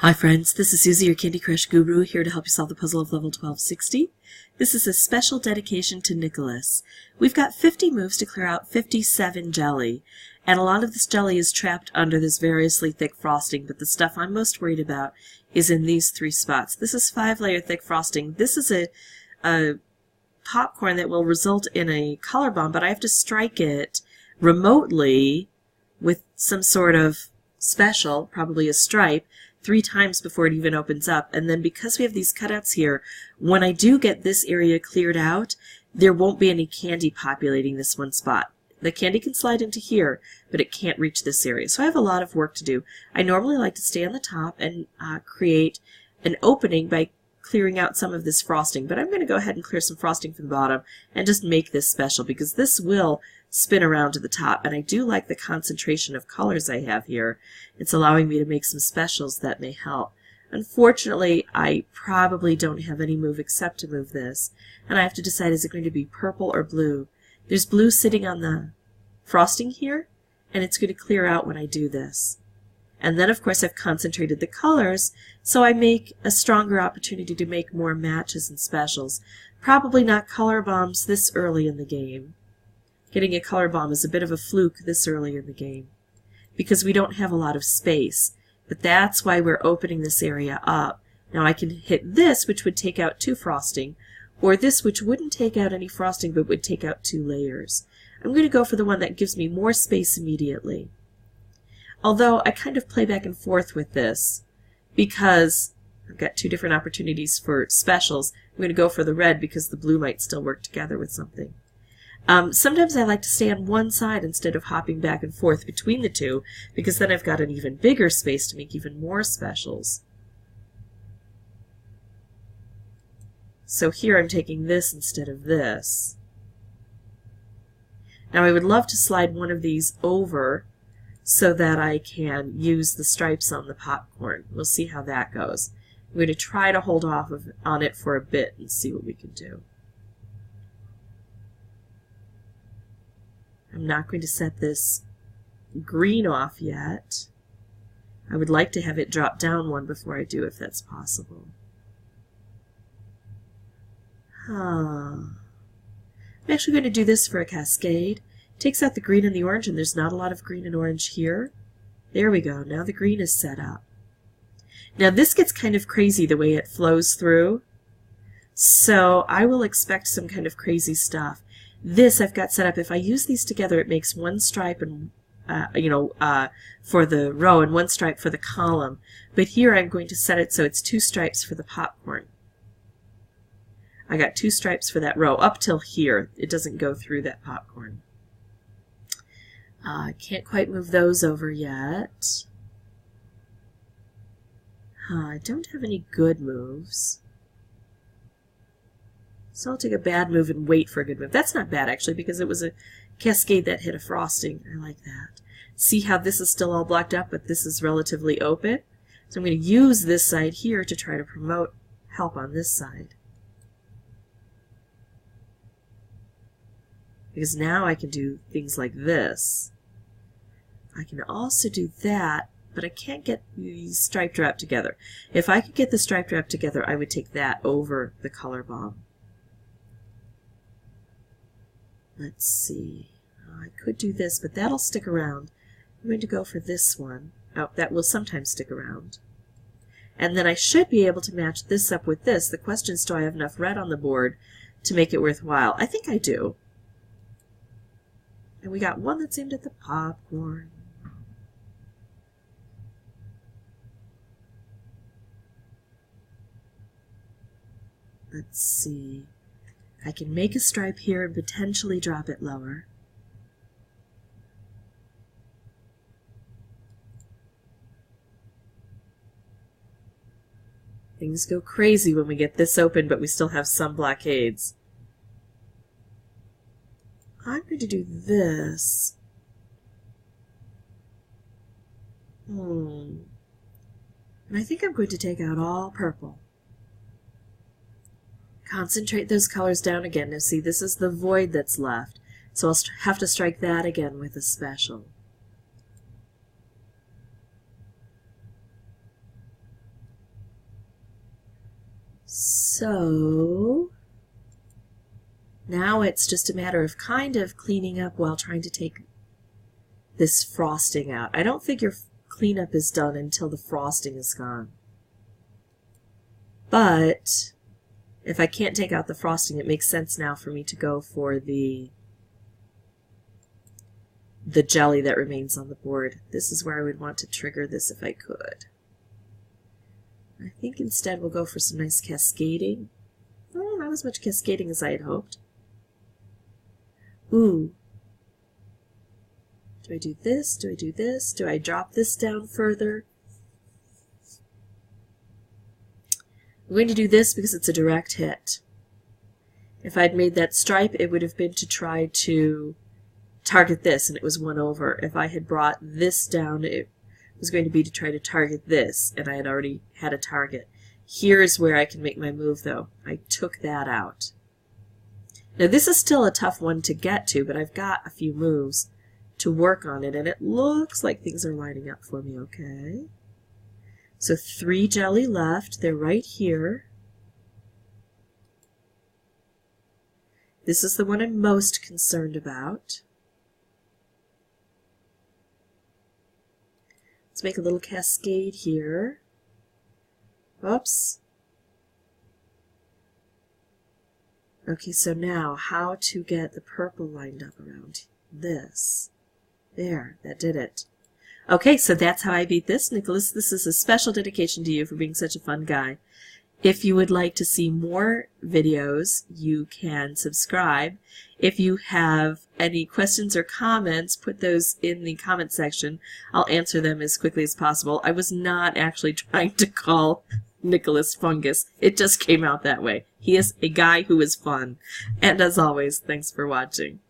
Hi friends, this is Suzy, your Candy Crush guru, here to help you solve the puzzle of level 1260. This is a special dedication to Nicholas. We've got 50 moves to clear out 57 jelly, and a lot of this jelly is trapped under this variously thick frosting, but the stuff I'm most worried about is in these three spots. This is 5-layer thick frosting. This is a popcorn that will result in a color bomb, but I have to strike it remotely with some sort of special, probably a stripe, 3 times before it even opens up. And then because we have these cutouts here, when I do get this area cleared out, there won't be any candy populating this one spot. The candy can slide into here, but it can't reach this area. So I have a lot of work to do. I normally like to stay on the top and create an opening by clearing out some of this frosting, but I'm going to go ahead and clear some frosting from the bottom and just make this special because this will spin around to the top, and I do like the concentration of colors I have here. It's allowing me to make some specials that may help. Unfortunately, I probably don't have any move except to move this, and I have to decide, is it going to be purple or blue? There's blue sitting on the frosting here, and it's going to clear out when I do this. And then, of course, I've concentrated the colors, so I make a stronger opportunity to make more matches and specials. Probably not color bombs this early in the game. Getting a color bomb is a bit of a fluke this early in the game because we don't have a lot of space. But that's why we're opening this area up. Now I can hit this, which would take out 2 frosting, or this, which wouldn't take out any frosting but would take out 2 layers. I'm going to go for the one that gives me more space immediately. Although I kind of play back and forth with this because I've got 2 different opportunities for specials. I'm going to go for the red because the blue might still work together with something. Sometimes I like to stay on one side instead of hopping back and forth between the 2 because then I've got an even bigger space to make even more specials. So here I'm taking this instead of this. Now I would love to slide one of these over so that I can use the stripes on the popcorn. We'll see how that goes. I'm going to try to hold off on it for a bit and see what we can do. I'm not going to set this green off yet. I would like to have it drop down one before I do, if that's possible. I'm actually going to do this for a cascade. Takes out the green and the orange, and there's not a lot of green and orange here. There we go. Now the green is set up. Now this gets kind of crazy the way it flows through. So I will expect some kind of crazy stuff. This I've got set up. If I use these together, it makes 1 stripe and for the row and 1 stripe for the column. But here I'm going to set it so it's 2 stripes for the popcorn. I got 2 stripes for that row up till here. It doesn't go through that popcorn. I can't quite move those over yet. I don't have any good moves. So I'll take a bad move and wait for a good move. That's not bad, actually, because it was a cascade that hit a frosting. I like that. See how this is still all blocked up, but this is relatively open? So I'm going to use this side here to try to promote help on this side. Because now I can do things like this. I can also do that, but I can't get these striped wrap together. If I could get the striped wrap together, I would take that over the color bomb. Let's see. I could do this, but that'll stick around. I'm going to go for this one. Oh, that will sometimes stick around. And then I should be able to match this up with this. The question is, do I have enough red on the board to make it worthwhile? I think I do. And we got one that's aimed at the popcorn. Let's see. I can make a stripe here and potentially drop it lower. Things go crazy when we get this open, but we still have some blockades. I'm going to do this. And I think I'm going to take out all purple. Concentrate those colors down again. Now see, this is the void that's left, so I'll have to strike that again with a special. So now it's just a matter of kind of cleaning up while trying to take this frosting out. I don't figure cleanup is done until the frosting is gone. But if I can't take out the frosting, it makes sense now for me to go for the jelly that remains on the board. This is where I would want to trigger this if I could. I think instead we'll go for some nice cascading. Oh, not as much cascading as I had hoped. Ooh. Do I do this? Do I do this? Do I drop this down further? I'm going to do this because it's a direct hit. If I'd made that stripe, it would have been to try to target this, and it was 1 over. If I had brought this down, it was going to be to try to target this, and I had already had a target. Here's where I can make my move, though. I took that out. Now, this is still a tough one to get to, but I've got a few moves to work on it, and it looks like things are lining up for me okay. So 3 jelly left. They're right here. This is the one I'm most concerned about. Let's make a little cascade here. Oops. Okay, so now how to get the purple lined up around this. There, that did it. Okay, so that's how I beat this, Nicholas. This is a special dedication to you for being such a fun guy. If you would like to see more videos, you can subscribe. If you have any questions or comments, put those in the comment section. I'll answer them as quickly as possible. I was not actually trying to call Nicholas Fungus. It just came out that way. He is a guy who is fun. And as always, thanks for watching.